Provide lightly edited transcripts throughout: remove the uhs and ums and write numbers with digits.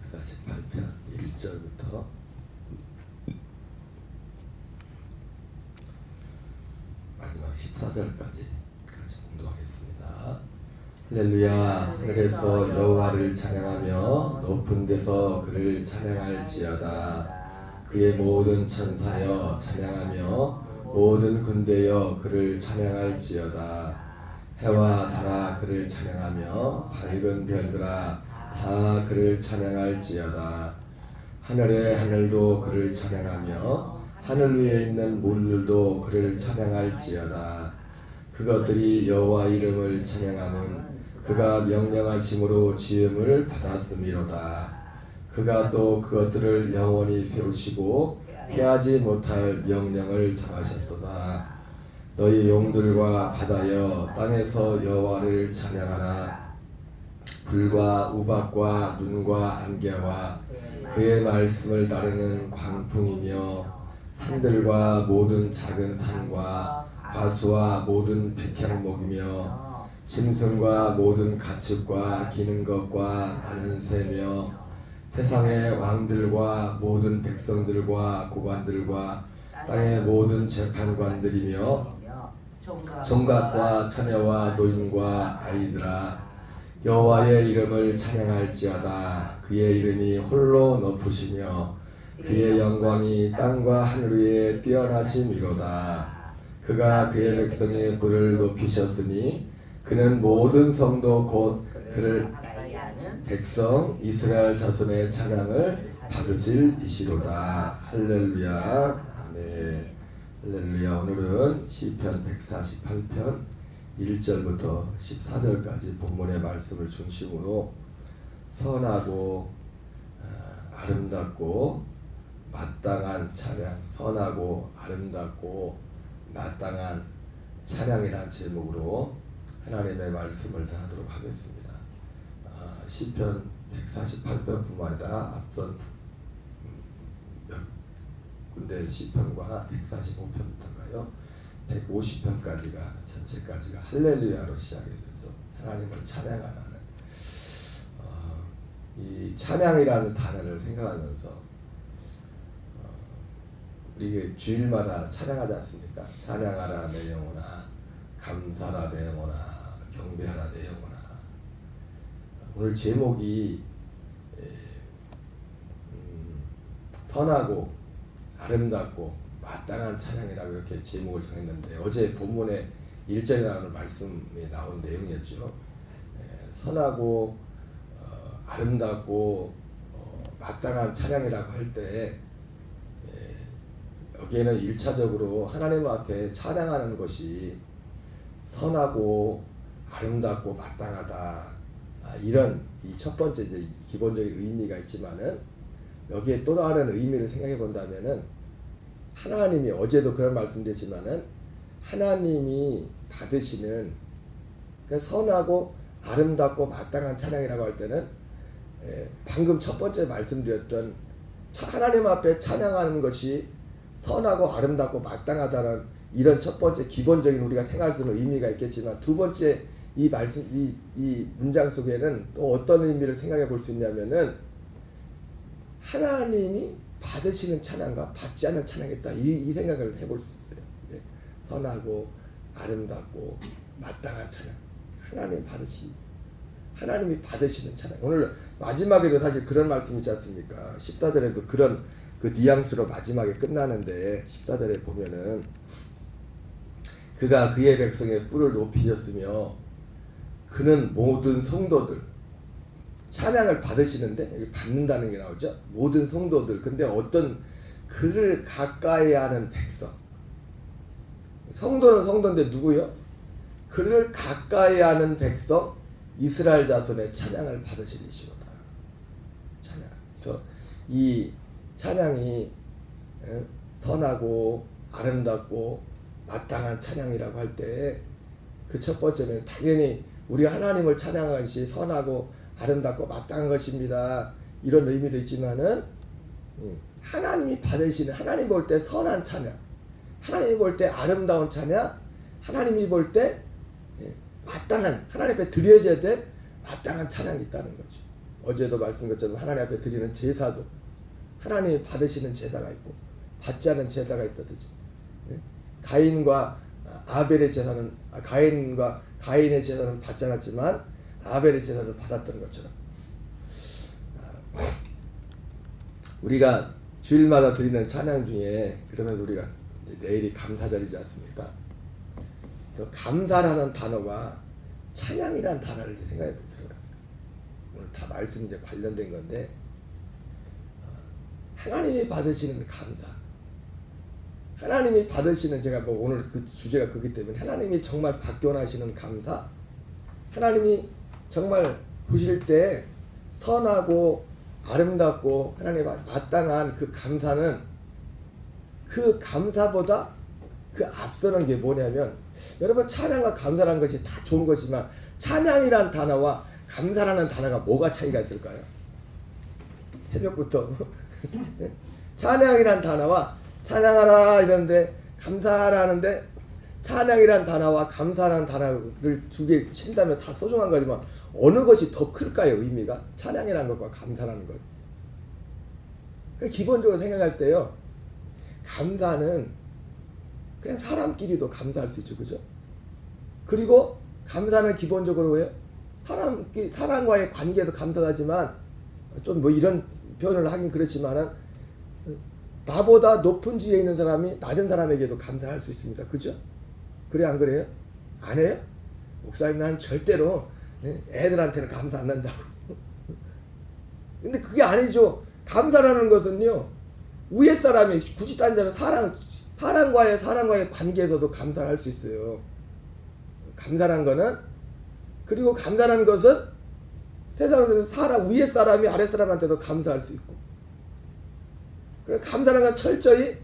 148편 1절부터 마지막 14절까지 같이 공독하겠습니다. 할렐루야. 하늘에서 여호와를 찬양하며 높은 데서 그를 찬양할지어다. 그의 모든 천사여 찬양하며 모든 군대여 그를 찬양할지어다. 해와 달아 그를 찬양하며 밝은 별들아 다 그를 찬양할지어다. 하늘의 하늘도 그를 찬양하며 하늘 위에 있는 물들도 그를 찬양할지어다. 그것들이 여호와 이름을 찬양하는 그가 명령하심으로 지음을 받았음이로다. 그가 또 그것들을 영원히 세우시고 피하지 못할 명령을 정하셨도다. 너희 용들과 바다여 땅에서 여호와를 찬양하라. 불과 우박과 눈과 안개와 그의 말씀을 따르는 광풍이며 산들과 모든 작은 산과 과수와 모든 백향목이며 짐승과 모든 가축과 기는 것과 나는 새며 세상의 왕들과 모든 백성들과 고관들과 땅의 모든 재판관들이며 종각과 처녀와 노인과 아이들아 여호와의 이름을 찬양할지어다. 그의 이름이 홀로 높으시며 그의 영광이 땅과 하늘 위에 뛰어나심이로다. 그가 그의 백성의 부를 높이셨으니 그는 모든 성도 곧 그를 백성 이스라엘 자손의 찬양을 받으실 이시로다. 할렐루야. 아멘. 할렐루야. 오늘은 시편 148편 1절부터 14절까지 본문의 말씀을 중심으로 선하고 아름답고 마땅한 찬양, 선하고 아름답고 마땅한 찬양이라는 제목으로 하나님의 말씀을 전하도록 하겠습니다. 시편 148편뿐만 아니라 앞선 몇 군데 시편과 145편부터가요 150편까지가 전체까지가 할렐루야로 시작해서 하나님을 찬양하는 이 찬양이라는 단어를 생각하면서 우리 주일마다 찬양하지 않습니까? 찬양하라 내 영혼아, 감사라 내 영혼아, 경배하라 내 영혼아. 오늘 제목이 선하고 아름답고 마땅한 찬양이라고 이렇게 제목을 정했는데 어제 본문에 1절이라는 말씀에 나온 내용이었죠. 선하고 아름답고 마땅한 찬양이라고 할 때 여기에는 1차적으로 하나님 앞에 찬양하는 것이 선하고 아름답고 마땅하다. 이런 이 첫 번째 이제 기본적인 의미가 있지만은 여기에 또 다른 의미를 생각해 본다면은 하나님이 어제도 그런 말씀드렸지만은 하나님이 받으시는 그러니까 선하고 아름답고 마땅한 찬양이라고 할 때는 방금 첫 번째 말씀드렸던 하나님 앞에 찬양하는 것이 선하고 아름답고 마땅하다는 이런 첫 번째 기본적인 우리가 생각할 수 있는 의미가 있겠지만 두 번째 이 말씀 이 문장 속에는 또 어떤 의미를 생각해 볼 수 있냐면은 하나님이 받으시는 찬양과 받지 않는 찬양이 있다. 이 생각을 해볼 수 있어요. 선하고 아름답고 마땅한 찬양. 하나님이 받으시는 찬양. 오늘 마지막에도 사실 그런 말씀 있지 않습니까? 14절에도 그런 그 뉘앙스로 마지막에 끝나는데 14절에 보면은 그가 그의 백성의 뿔을 높이셨으며 그는 모든 성도들 찬양을 받으시는데 여기 받는다는 게 나오죠. 모든 성도들. 근데 어떤 그를 가까이 하는 백성. 성도는 성도인데 누구요? 그를 가까이 하는 백성 이스라엘 자손의 찬양을 받으시리시로다. 찬양. 그래서 이 찬양이 선하고 아름답고 마땅한 찬양이라고 할 때 그 첫 번째는 당연히 우리가 하나님을 찬양한 것이 선하고 아름답고 마땅한 것입니다. 이런 의미도 있지만은 하나님이 받으시는 하나님 볼 때 선한 찬양, 하나님이 볼 때 아름다운 찬양, 하나님이 볼 때 마땅한 하나님 앞에 드려져야 될 마땅한 찬양이 있다는 거죠. 어제도 말씀드린 것처럼 하나님 앞에 드리는 제사도 하나님이 받으시는 제사가 있고 받지 않은 제사가 있다듯이 가인과 아벨의 제사는 가인의 제사는 받지 않았지만 아벨의 제사는 받았던 것처럼 우리가 주일마다 드리는 찬양 중에 그러면서 우리가 내일이 감사절이지 않습니까? 그 감사라는 단어와 찬양이라는 단어를 생각해 보도록 하겠습니다. 오늘 다 말씀 이제 관련된 건데 하나님이 받으시는 감사, 하나님이 받으시는 제가 뭐 오늘 그 주제가 그렇기 때문에 하나님이 정말 받겨나시는 감사, 하나님이 정말 보실 때 선하고 아름답고 하나님 마땅한 그 감사는 그 감사보다 그 앞서는 게 뭐냐면 여러분 찬양과 감사라는 것이 다 좋은 것이지만 찬양이란 단어와 감사라는 단어가 뭐가 차이가 있을까요? 새벽부터 찬양이란 단어와 찬양하라 이러는데 감사라는데 찬양이란 단어와 감사라는 단어를 두 개 친다면 다 소중한 거지만 어느 것이 더 클까요? 의미가 찬양이라는 것과 감사라는 것. 기본적으로 생각할 때요 감사는 그냥 사람끼리도 감사할 수 있죠, 그죠? 그리고 감사는 기본적으로 왜요? 사람과의 관계에서 감사하지만 좀 뭐 이런 표현을 하긴 그렇지만은 나보다 높은 지위에 있는 사람이 낮은 사람에게도 감사할 수 있습니다, 그죠? 그래 안 그래요? 안 해요? 목사님 난 절대로 애들한테는 감사 안 한다고. 근데 그게 아니죠. 감사라는 것은요 위에 사람이 굳이 따지자면 사람과의 관계에서도 감사를 할 수 있어요. 감사라는 거는 그리고 감사라는 것은 세상에서 위에 사람이 아래 사람한테도 감사할 수 있고 그래서 감사라는 건 철저히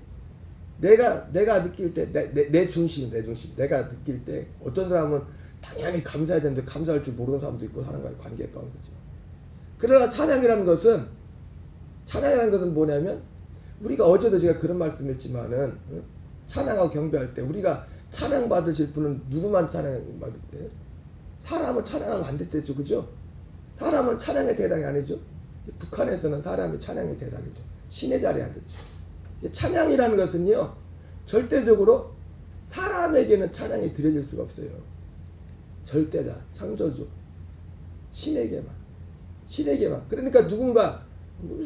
내가 느낄 때 내 중심 내가 느낄 때 어떤 사람은 당연히 감사해야 되는데 감사할 줄 모르는 사람도 있고 하나님과의 관계에 가까운 거죠. 그러나 찬양이라는 것은 뭐냐면 우리가 어제도 제가 그런 말씀했지만은 찬양하고 경배할 때 우리가 찬양 받으실 분은 누구만 찬양 받을 때 사람은 찬양하면 안 됐죠, 그죠? 사람은 찬양의 대상이 아니죠. 북한에서는 사람이 찬양의 대상이죠. 신의 자리에 앉았죠. 찬양이라는 것은요 절대적으로 사람에게는 찬양이 드려질 수가 없어요. 절대자, 창조주, 신에게만. 그러니까 누군가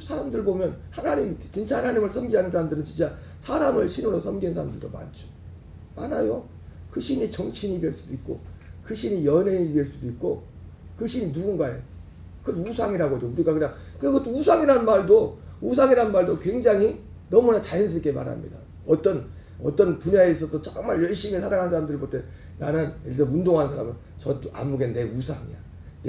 사람들 보면 진짜 하나님을 섬기는 사람들은 진짜 사람을 신으로 섬기는 사람들도 많아요. 그 신이 정치인이 될 수도 있고 그 신이 연예인이 될 수도 있고 그 신이 누군가예요. 그걸 우상이라고 하죠. 우리가 그냥 그것도 우상이란 말도 굉장히 너무나 자연스럽게 말합니다. 어떤 분야에 있어서 정말 열심히 살아가는 사람들을 볼 때 나는 예를 들어 운동하는 사람은 저 아무개는 내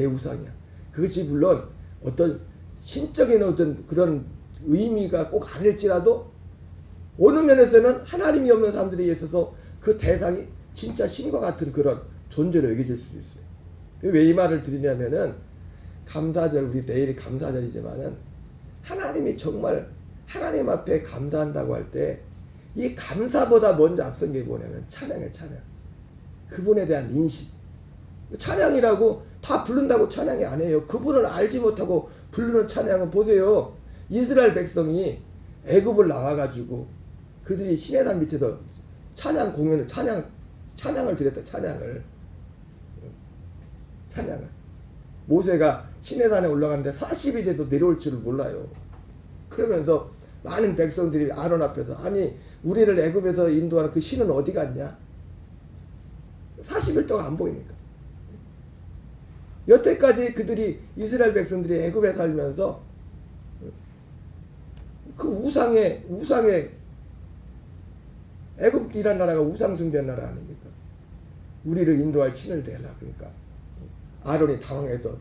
우상이야. 그것이 물론 어떤 신적인 어떤 그런 의미가 꼭 아닐지라도 어느 면에서는 하나님이 없는 사람들에 있어서 그 대상이 진짜 신과 같은 그런 존재로 여겨질 수도 있어요. 왜 이 말을 드리냐면은 감사절, 우리 내일이 감사절이지만은 하나님이 정말 하나님 앞에 감사한다고 할 때 이 감사보다 먼저 앞선 게 뭐냐면 찬양이에요. 찬양. 그분에 대한 인식. 찬양이라고 다 부른다고 찬양이 아니에요. 그분을 알지 못하고 부르는 찬양은 보세요. 이스라엘 백성이 애굽을 나와가지고 그들이 시내산 밑에서 찬양을 드렸다. 찬양을. 모세가 시내산에 올라가는데 40이 돼도 내려올 줄을 몰라요. 그러면서 많은 백성들이 아론 앞에서 아니 우리를 애굽에서 인도하는 그 신은 어디 갔냐? 40일 동안 안 보이니까. 여태까지 그들이 이스라엘 백성들이 애굽에 살면서 그 우상의 애굽이란 나라가 우상 숭배한 나라 아닙니까? 우리를 인도할 신을 대라. 그러니까 아론이 당황해서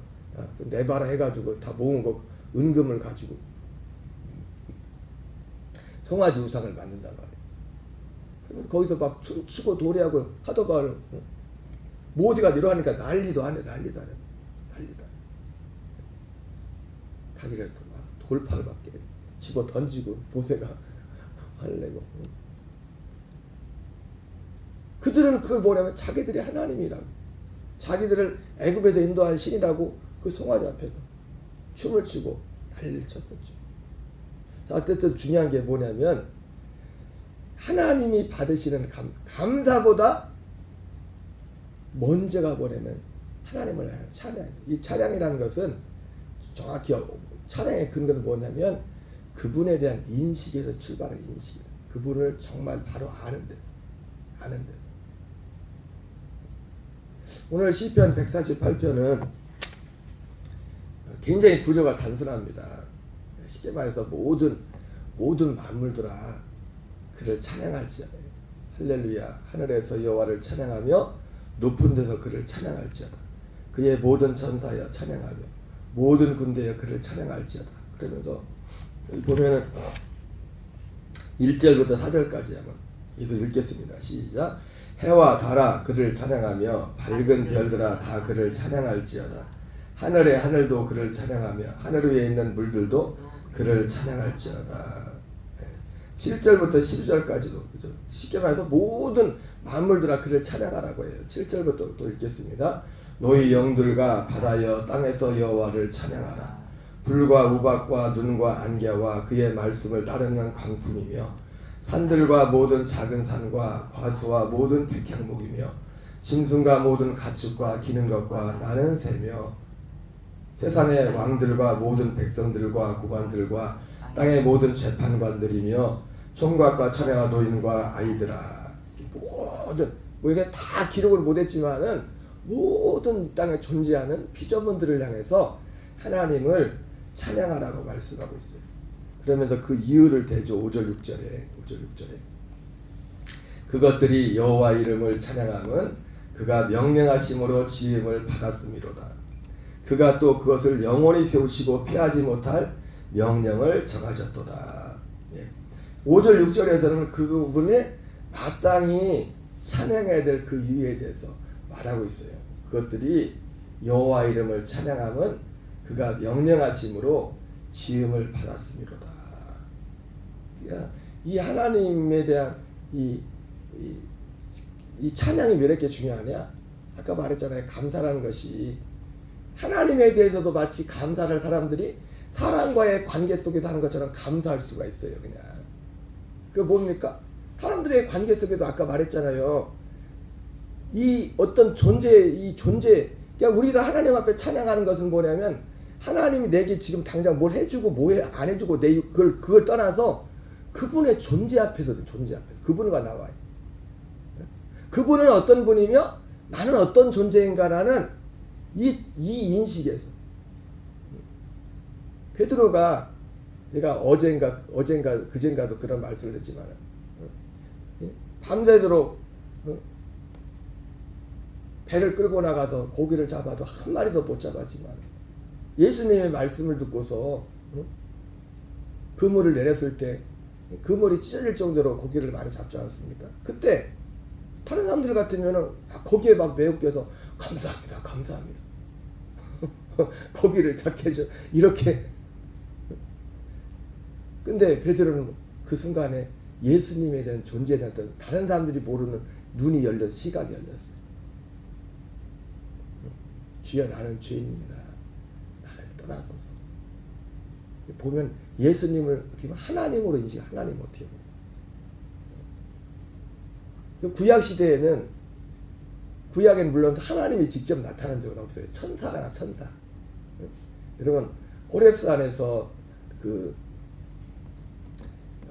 내봐라 해가지고 다 모은 거 은금을 가지고 송아지 우상을 만든단 말이에요. 그래서 거기서 막 추고 도래하고 하다가 모세가 내려가니까 난리도 안 해. 자기가 돌팔 밖에 집어 던지고 모세가 화를 내고 그들은 그걸 뭐냐면 자기들이 하나님이라고 자기들을 애굽에서 인도한 신이라고 그 송아지 앞에서 춤을 추고 난리를 쳤었죠. 자, 어쨌든 중요한 게 뭐냐면 하나님이 받으시는 감사보다 먼저가 뭐냐면 하나님을 향한 찬양. 이 찬양이라는 것은 정확히 찬양의 근거는 뭐냐면 그분에 대한 인식에서 출발하는 인식. 그분을 정말 바로 아는 데서. 오늘 시편 148편은 굉장히 구조가 단순합니다. 쉽게 말해서 모든 만물들아 그를 찬양할지어다. 할렐루야. 하늘에서 여호와를 찬양하며 높은 데서 그를 찬양할지어다. 그의 모든 천사여 찬양하며 모든 군대여 그를 찬양할지어다. 그러면서 여기 보면은 1절부터 4절까지 한번 계속 읽겠습니다. 시작. 해와 달아 그를 찬양하며 밝은 별들아 다 그를 찬양할지어다. 하늘의 하늘도 그를 찬양하며 하늘 위에 있는 물들도 그를 찬양할지어다. 7절부터 12절까지도 쉽게 말해서 모든 만물들아 그를 찬양하라고 해요. 7절부터 또 읽겠습니다. 너희 영들과 바다여 땅에서 여호와를 찬양하라. 불과 우박과 눈과 안개와 그의 말씀을 따르는 광풍이며 산들과 모든 작은 산과 과수와 모든 백향목이며 짐승과 모든 가축과 기는 것과 나는 새며 세상의 왕들과 모든 백성들과 구관들과 땅의 모든 재판관들이며 총각과 처녀와 노인과 아이들아. 모든 이게 다 기록을 못했지만은 모든 이 땅에 존재하는 피조물들을 향해서 하나님을 찬양하라고 말씀하고 있어요. 그러면서 그 이유를 대죠. 5절 6절에 그것들이 여호와 이름을 찬양함은 그가 명령하심으로 지음을 받았음이로다. 그가 또 그것을 영원히 세우시고 피하지 못할 명령을 정하셨도다. 5절 6절에서는 그 부분에 마땅히 찬양해야 될 그 이유에 대해서 말하고 있어요. 그것들이 여호와 이름을 찬양함은 그가 명령하심으로 지음을 받았음이로다. 이 하나님에 대한 이 찬양이 왜 이렇게 중요하냐? 아까 말했잖아요. 감사라는 것이 하나님에 대해서도 마치 감사를 사람들이 사람과의 관계 속에서 하는 것처럼 감사할 수가 있어요. 그냥 그 뭡니까? 사람들의 관계 속에서 아까 말했잖아요. 이 어떤 존재 그러니까 우리가 하나님 앞에 찬양하는 것은 뭐냐면 하나님이 내게 지금 당장 뭘 해주고 뭐 안 해주고 그걸 떠나서 그분의 존재 앞에서도 그분과 나와요. 그분은 어떤 분이며 나는 어떤 존재인가라는 이 인식에서 베드로가 내가 어젠가 그젠가도 그런 말씀을 했지만 밤새도록 배를 끌고 나가서 고기를 잡아도 한 마리도 못 잡았지만 예수님의 말씀을 듣고서 그물을 내렸을 때 그물이 찢어질 정도로 고기를 많이 잡지 않았습니까? 그때 다른 사람들 같으면 고기에 막 매혹돼서 감사합니다. 고기를 잡게 해줘 이렇게. 근데 베드로는 그 순간에 예수님에 대한 존재에 대한 다른 사람들이 모르는 눈이 열려서 시각이 열렸어요. 주여 나는 죄인입니다. 나를 떠나소서. 보면 예수님을 어떻게 보면 하나님으로 하나님 어떻게 보면 구약 시대에는 구약에는 물론 하나님이 직접 나타난 적은 없어요. 천사. 여러분 호렙산에서 그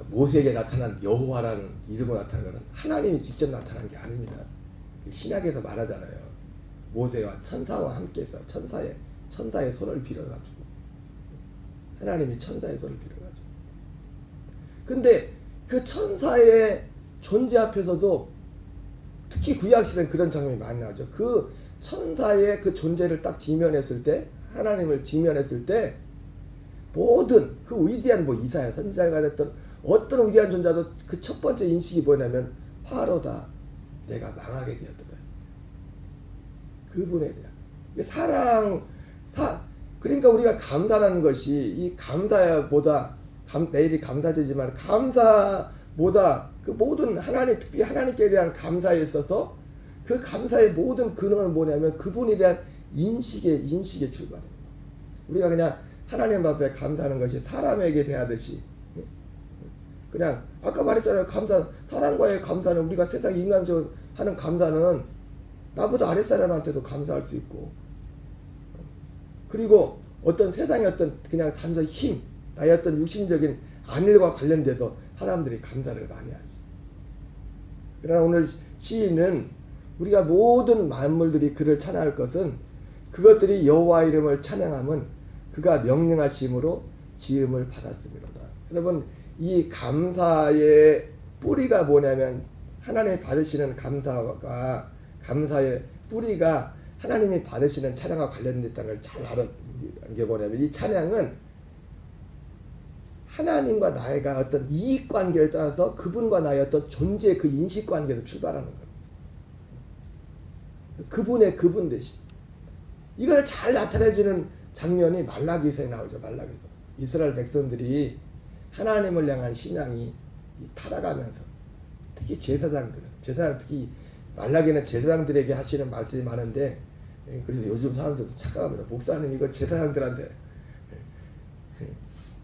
모세에게 나타난 여호와라는 이름으로 나타난 것은 하나님이 직접 나타난 게 아닙니다. 신약에서 말하잖아요. 모세와 천사와 함께해서 천사의 손을 빌어가지고 하나님이 천사의 손을 빌어가지고. 근데 그 천사의 존재 앞에서도 특히 구약시대는 그런 장면이 많이 나오죠. 그 천사의 그 존재를 딱 직면했을 때, 하나님을 직면했을 때 모든 그 위대한 이사야 선지자가 됐던 어떤 위대한 존재도 그 첫 번째 인식이 뭐냐면 화로다 내가 망하게 되었더라. 그분에 대한 그러니까 우리가 감사라는 것이 이 감사보다 매일이 감사제지만 감사보다 그 모든 특히 하나님께 대한 감사에 있어서 그 감사의 모든 근원은 뭐냐면 그분에 대한 인식의 출발입니다. 우리가 그냥 하나님 앞에 감사하는 것이 사람에게 대하듯이 그냥 아까 말했잖아요. 감사 사람과의 감사는 우리가 세상 인간적으로 하는 감사는 나보다 아랫사람한테도 감사할 수 있고 그리고 어떤 세상의 어떤 그냥 단순히 힘 나의 어떤 육신적인 안일과 관련돼서 사람들이 감사를 많이 하지. 그러나 오늘 시인은 우리가 모든 만물들이 그를 찬양할 것은 그것들이 여호와 이름을 찬양함은 그가 명령하심으로 지음을 받았음이로다. 여러분 이 감사의 뿌리가 뭐냐면 하나님이 받으시는 감사의 뿌리가 하나님이 받으시는 찬양과 관련됐다는 걸 잘 아는 게 뭐냐면 이 찬양은 하나님과 나의가 어떤 이익관계를 떠나서 그분과 나의 어떤 존재의 그 인식관계에서 출발하는 거예요. 그분의 그분 대신 이걸 잘 나타내주는 장면이 말라기서에 나오죠. 말라기서 이스라엘 백성들이 하나님을 향한 신앙이 타락하면서 특히 제사장 특히 말라기는 제사장들에게 하시는 말씀이 많은데 그래서 요즘 사람들도 착각합니다. 목사님 이거 제사장들한테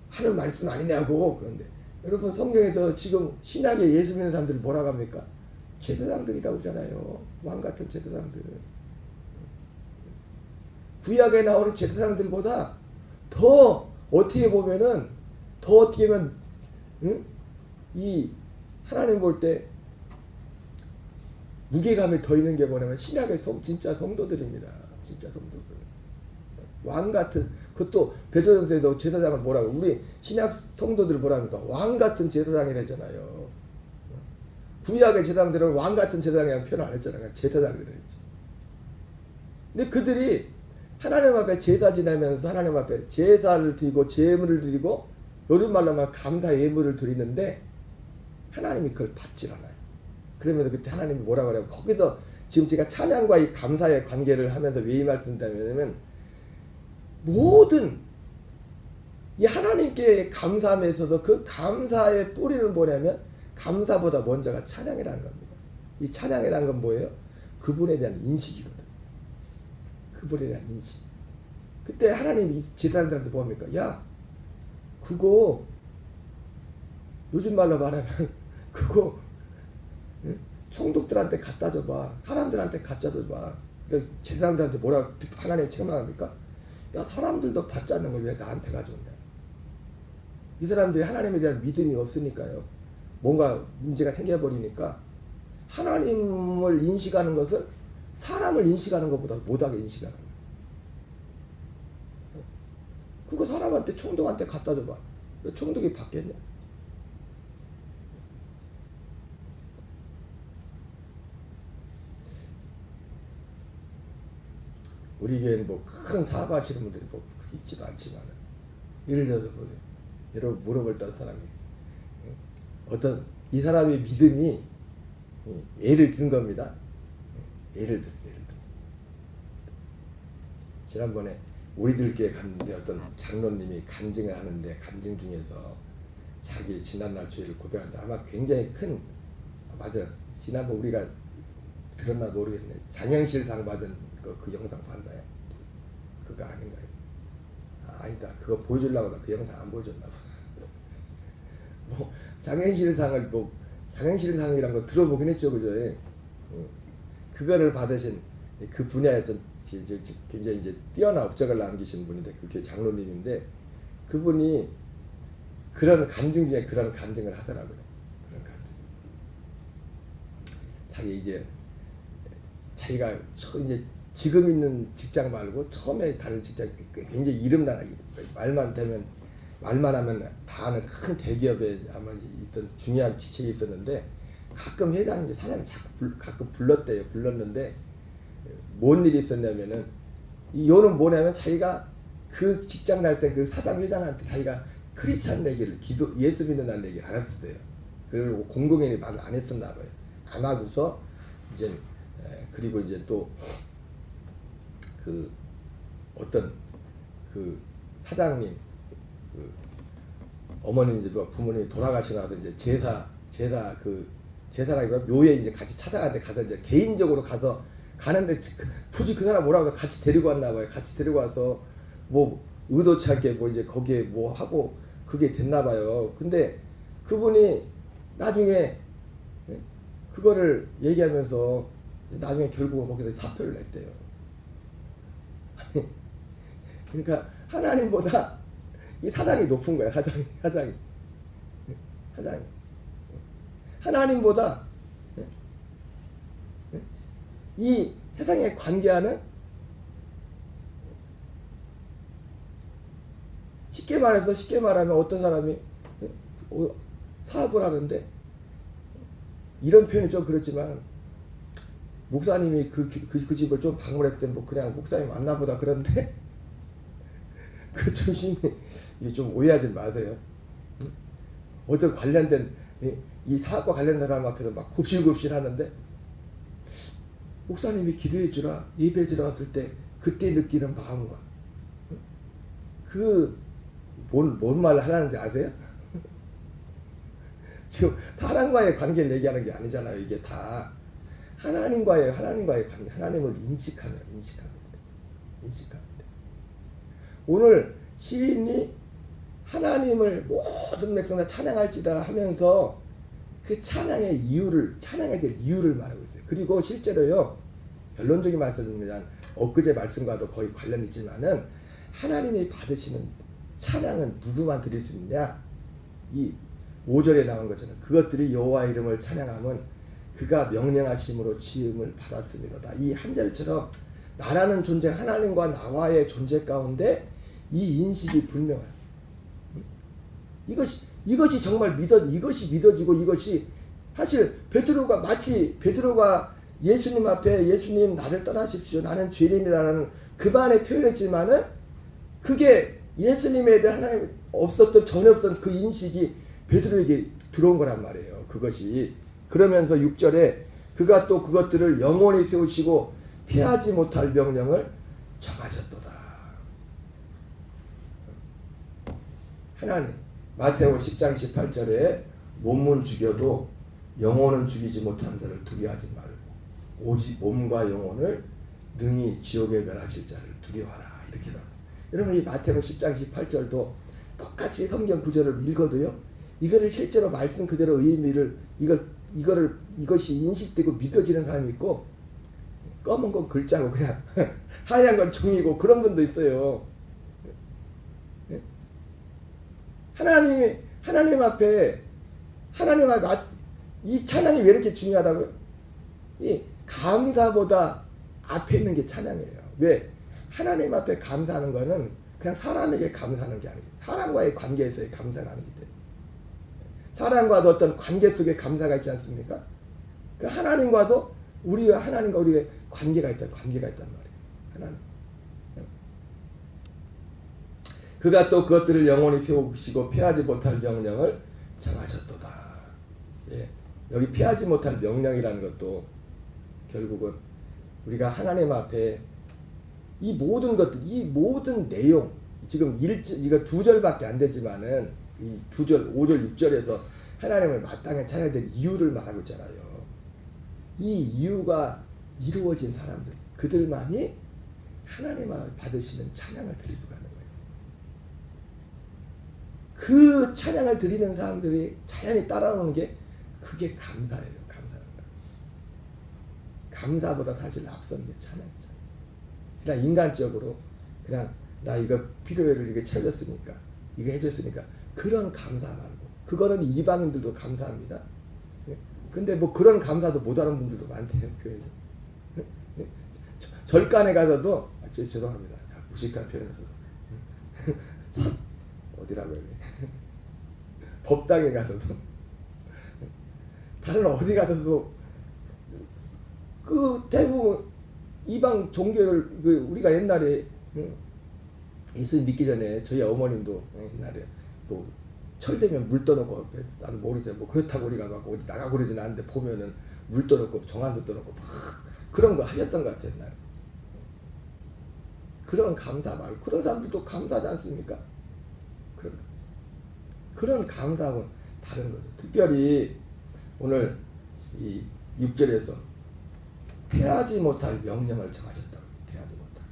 하는 말씀 아니냐고. 그런데 여러분 성경에서 지금 신약에 예수 믿는 사람들이 뭐라고 합니까? 제사장들이라고 하잖아요. 왕같은 제사장들. 구약에 나오는 제사장들보다 더 어떻게 보면 이 하나님 볼 때 무게감이 더 있는 게 뭐냐면 신약의 진짜 성도들입니다. 진짜 성도들. 왕같은 그것도 베드로전서에서 제사장을 뭐라고 우리 신약 성도들 뭐랍니까? 왕같은 제사장이라잖아요. 구약의 제사장들은 왕같은 제사장이라는 표현 안 했잖아요. 제사장들을 했죠. 근데 그들이 하나님 앞에 제사 지내면서 하나님 앞에 제사를 드리고 제물을 드리고 요즘 말로 하면 감사 예물을 드리는데 하나님이 그걸 받질 않아요. 그러면서 그때 하나님이 뭐라고 그래요? 거기서 지금 제가 찬양과 이 감사의 관계를 하면서 왜 이 말씀드리냐면 모든 이 하나님께 감사함에 있어서 그 감사의 뿌리는 뭐냐면 감사보다 먼저가 찬양이라는 겁니다. 이 찬양이라는 건 뭐예요? 그분에 대한 인식이거든. 그분에 대한 인식. 그때 하나님이 제사장들한테 뭡니까? 야, 그거 요즘 말로 말하면 그거 총독들한테 갖다 줘봐. 사람들한테 갖다 줘봐. 그러니까 제사장들한테 뭐라고 하나님 책망합니까? 야, 사람들도 받지 않는 걸 왜 나한테 가져오냐. 이 사람들이 하나님에 대한 믿음이 없으니까요. 뭔가 문제가 생겨버리니까 하나님을 인식하는 것을 사람을 인식하는 것보다 못하게 인식하는 거예요. 그거 사람한테 총독한테 갖다 줘봐. 총독이 받겠냐? 우리 교회는 뭐 큰 사업하시는 분들이 뭐 있지도 않지만 예를 들어서 여러분 물어볼 때 사람이 어떤 이 사람의 믿음이 예를 든 겁니다. 예를 들. 지난번에 우리들께 갔는데 어떤 장로님이 간증을 하는데 간증 중에서 자기 지난날 죄를 고백하는데 아마 굉장히 큰 맞아. 지난번 우리가 그랬나 모르겠네. 장영실상 받은 그 영상 봤나요? 그거 아닌가요? 아니다. 그거 보여주려고 그 영상 안 보여줬나 봐. 뭐 장영실상을 뭐 장영실상이란 거 들어보긴 했죠, 그죠? 그거를 받으신 그 분야에 굉장히 이제 뛰어난 업적을 남기신 분인데 그게 장로님인데 그분이 그런 간증 중에 그런 간증을 하더라고요. 그런 간증. 자기가 이제 지금 있는 직장 말고 처음에 다른 직장 굉장히 이름나라 말만 하면 다 아는 큰 대기업에 아마 중요한 지책이 있었는데 가끔 회장 이제 사장이 가끔 불렀대요. 불렀는데 뭔 일이 있었냐면은 이거는 뭐냐면 자기가 그 직장 날 때 그 사장 회장한테 자기가 크리스찬 얘기를 예수 믿는다는 얘기를 안 했었대요. 그리고 공공연히 말을 안 했었나 봐요. 안 하고서 이제 그리고 이제 또 그 어떤 그 사장님 그 어머님 이제 부모님이 돌아가시고 나서 이제 제사라기보다 묘에 이제 같이 찾아가는데 가서 이제 개인적으로 가서 가는데 굳이 그 사람 뭐라고 같이 데리고 왔나 봐요. 같이 데리고 와서 뭐 의도치 않게 뭐 이제 거기에 뭐 하고 그게 됐나 봐요. 근데 그분이 나중에 그거를 얘기하면서 나중에 결국은 거기서 사표를 냈대요. 그러니까 하나님보다 이 사장이 높은 거야. 사장이 하나님보다 이 세상에 관계하는, 쉽게 말하면 어떤 사람이 사업을 하는데, 이런 표현이 좀 그렇지만 목사님이 그 집을 좀 방문했을 때 뭐 그냥 목사님 만나보다 그런데 그 중심이 좀 오해하지 마세요. 어떤 관련된 이 사업과 관련된 사람 앞에서 막 곱실곱실 하는데, 목사님이 기도해 주라, 예배해 주라 왔을 때 그때 느끼는 마음과 뭔 말을 하라는지 아세요? 지금 사람과의 관계를 얘기하는 게 아니잖아요. 이게 다 하나님과의 관계, 하나님을 인식하는 인식합니다. 오늘 시인이 하나님을 모든 백성들 찬양할지다 하면서 그 찬양의 이유를 말하고 있어요. 그리고 실제로요, 결론적인 말씀이면 엊그제 말씀과도 거의 관련이 있지만은, 하나님이 받으시는 찬양은 누구만 드릴 수 있느냐? 이 5절에 나온 것처럼 그것들이 여호와 이름을 찬양하면 그가 명령하심으로 지음을 받았음이로다. 이 한 절처럼 나라는 존재, 하나님과 나와의 존재 가운데 이 인식이 분명해요. 이것이 정말 이것이 믿어지고, 이것이 사실 베드로가 예수님 앞에 예수님 나를 떠나십시오, 나는 죄인이다라는 그만의 표현이지만은, 그게 예수님에 대한 하나님 전혀 없었던 그 인식이 베드로에게 들어온 거란 말이에요. 그것이. 그러면서 6절에 그가 또 그것들을 영원히 세우시고 피하지 못할 명령을 정하셨도다. 하나님, 마태복음 10장 18절에 몸은 죽여도 영혼은 죽이지 못한 자를 두려워하지 말고 오직 몸과 영혼을 능히 지옥에 멸하실 자를 두려워하라. 이렇게 나왔습니다. 여러분, 이 마태복음 10장 18절도 똑같이 성경 구절을 읽어도요, 이거를 실제로 말씀 그대로 의미를 이것이 인식되고 믿어지는 사람이 있고, 검은 건 글자고 그냥 하얀 건 종이고 그런 분도 있어요. 하나님 앞에 이 찬양이 왜 이렇게 중요하다고요? 이 감사보다 앞에 있는 게 찬양이에요. 왜? 하나님 앞에 감사하는 거는 그냥 사람에게 감사하는 게 아니에요. 사람과의 관계에서의 감사가 아니기 때문에. 사람과도 어떤 관계 속에 감사가 있지 않습니까? 그 하나님과도 하나님과 우리의 관계가 있단 말이에요. 하나님. 그가 또 그것들을 영원히 세우시고 피하지 못할 명령을 정하셨도다. 예. 여기 피하지 못할 명령이라는 것도 결국은 우리가 하나님 앞에 이 모든 것들, 이 모든 내용, 지금 이거 2절밖에 안 되지만은 이 2절, 5절, 6절에서 하나님을 마땅히 찬양해야 될 이유를 말하고 있잖아요. 이 이유가 이루어진 사람들, 그들만이 하나님을 받으시는 찬양을 드릴 수가 있는 거예요. 그 찬양을 드리는 사람들이 자연히 따라오는 게 그게 감사예요. 감사보다 사실 앞선 게 찬양이죠. 그냥 인간적으로 그냥 나 이거 필요를 이게 채워줬으니까, 이거 해줬으니까 그런 감사 말고, 그거는 이방인들도 감사합니다. 근데 뭐 그런 감사도 못하는 분들도 많대요. 교회에서. 절간에 가서도 죄송합니다. 무식한 표현에서 어디라고 해야 돼? 법당에 가서도 다른 어디 가서도 그 대부분 이방 종교를 우리가 옛날에 예수 믿기 전에 저희 어머님도 옛날에 뭐 철되면 물 떠놓고, 나도 모르죠. 뭐 그렇다고 우리가 막 어디 나가고 그러진 않는데 보면은 물 떠놓고 정한수 떠놓고 막 그런 거 하셨던 것 같아요. 옛날에. 그런 감사 말고 그런 사람들도 감사하지 않습니까? 그런 감사하고는 다른 거죠. 특별히 오늘 이 6절에서 피하지 못할 명령을 정하셨다고 했어요. 피하지 못할.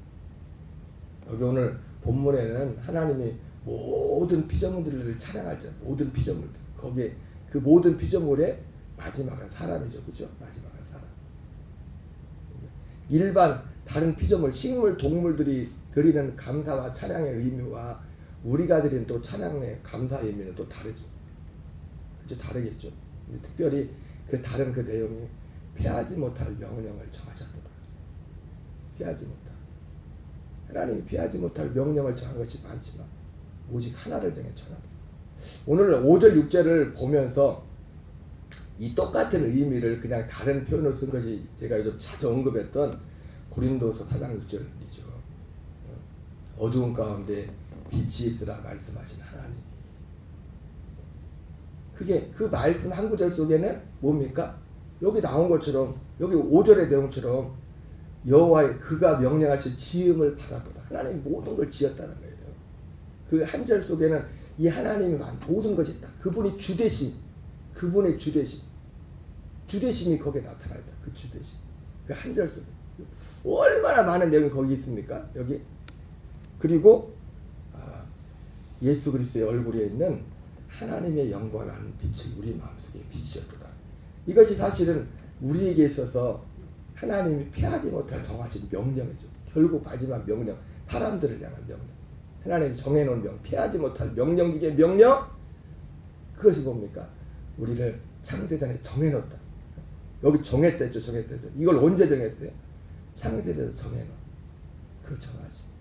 여기 오늘 본문에는 하나님이 모든 피조물들을 찬양하죠. 모든 피조물. 거기에 그 모든 피조물의 마지막은 사람이죠. 그죠? 마지막은 사람. 일반 다른 피조물, 식물, 동물들이 드리는 감사와 찬양의 의미와 우리가 드리는 또 찬양의 감사의 의미는 또 다르죠. 그죠? 다르겠죠. 특별히 그 다른 그 내용이 피하지 못할 명령을 정하셨다. 피하지 못할. 하나님이 피하지 못할 명령을 정한 것이 많지만 오직 하나를 정해 전하라. 오늘 5절 6절을 보면서 이 똑같은 의미를 그냥 다른 표현을 쓴 것이 제가 요즘 자주 언급했던 고린도서 4장 6절이죠. 어두운 가운데 빛이 있으라 말씀하신 하나님. 그게 그 말씀 한 구절 속에는 뭡니까? 여기 나온 것처럼 여기 5절의 내용처럼 여호와의 그가 명령하신 지음을 받아보다. 하나님 모든 걸 지었다는 거예요. 그 한 절 속에는 이 하나님이 모든 것이 있다. 그분이 주대심, 그분의 주대심이 거기에 나타나 있다. 그 주대심. 그 한 절 속에 얼마나 많은 내용이 거기 있습니까? 여기. 그리고 예수 그리스도의 얼굴에 있는 하나님의 영광한 빛이 우리 마음속에 빛이었다. 이것이 사실은 우리에게 있어서 하나님이 피하지 못할 정하신 명령이죠. 결국 마지막 명령, 사람들을 향한 명령. 하나님이 정해놓은 명령, 피하지 못할 명령 중에 명령. 그것이 뭡니까? 우리를 창세전에 정해놓았다. 여기 정했댔죠. 이걸 언제 정했어요? 창세전에 정해놓은 그 정하신.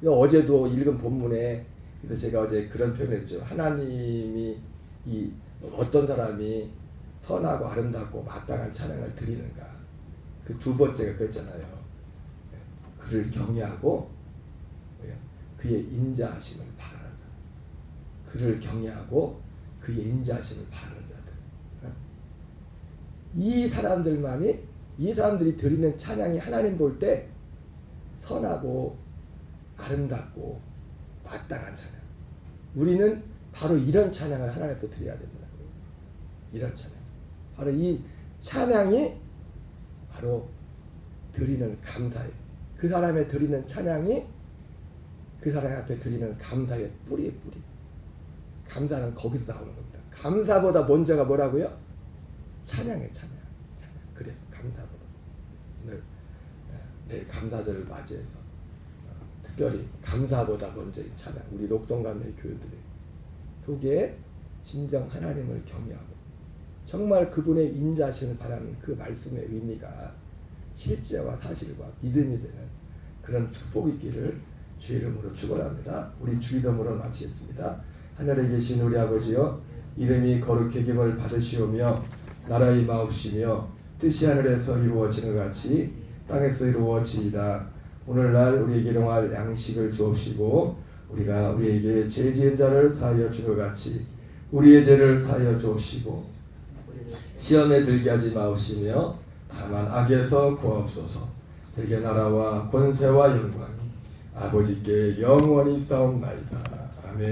어제도 읽은 본문에 그래서 제가 어제 그런 표현을 했죠. 하나님이 이 어떤 사람이 선하고 아름답고 마땅한 찬양을 드리는가. 그 두 번째가 그랬잖아요. 그를 경외하고 그의 인자하심을 바라는 자. 그를 경외하고 그의 인자하심을 바라는 자들. 이 사람들이 드리는 찬양이 하나님 볼 때 선하고 아름답고 마땅한 찬양. 우리는 바로 이런 찬양을 하나님 앞에 드려야 됩니다. 이런 찬양. 바로 이 찬양이 바로 드리는 감사예요. 그 사람의 드리는 찬양이 그 사람 앞에 드리는 감사의 뿌리의 뿌리. 감사는 거기서 나오는 겁니다. 감사보다 먼저가 뭐라고요? 찬양이에요. 찬양. 그래서 감사보다. 오늘 내일 감사절을 맞이해서 특별히 감사보다 먼저인 찬양. 우리 녹동감의 교회들의 속에 진정 하나님을 경외하고 정말 그분의 인자하심을 바라는 그 말씀의 의미가 실제와 사실과 믿음이 되는 그런 축복이 있기를 주의 이름으로 축원합니다. 우리 주기도문을 마치겠습니다. 하늘에 계신 우리 아버지여, 이름이 거룩해김을 받으시오며 나라의 마옵시며 뜻이 하늘에서 이루어지는 것 같이 땅에서 이루어지이다. 오늘날 우리에게 일용할 양식을 주옵시고 우리가 우리에게 죄 지은 자를 사하여 준 것 같이 우리의 죄를 사하여 주옵시고 시험에 들게 하지 마옵시며 다만 악에서 구하옵소서. 대개 나라와 권세와 영광이 아버지께 영원히 싸움나이다.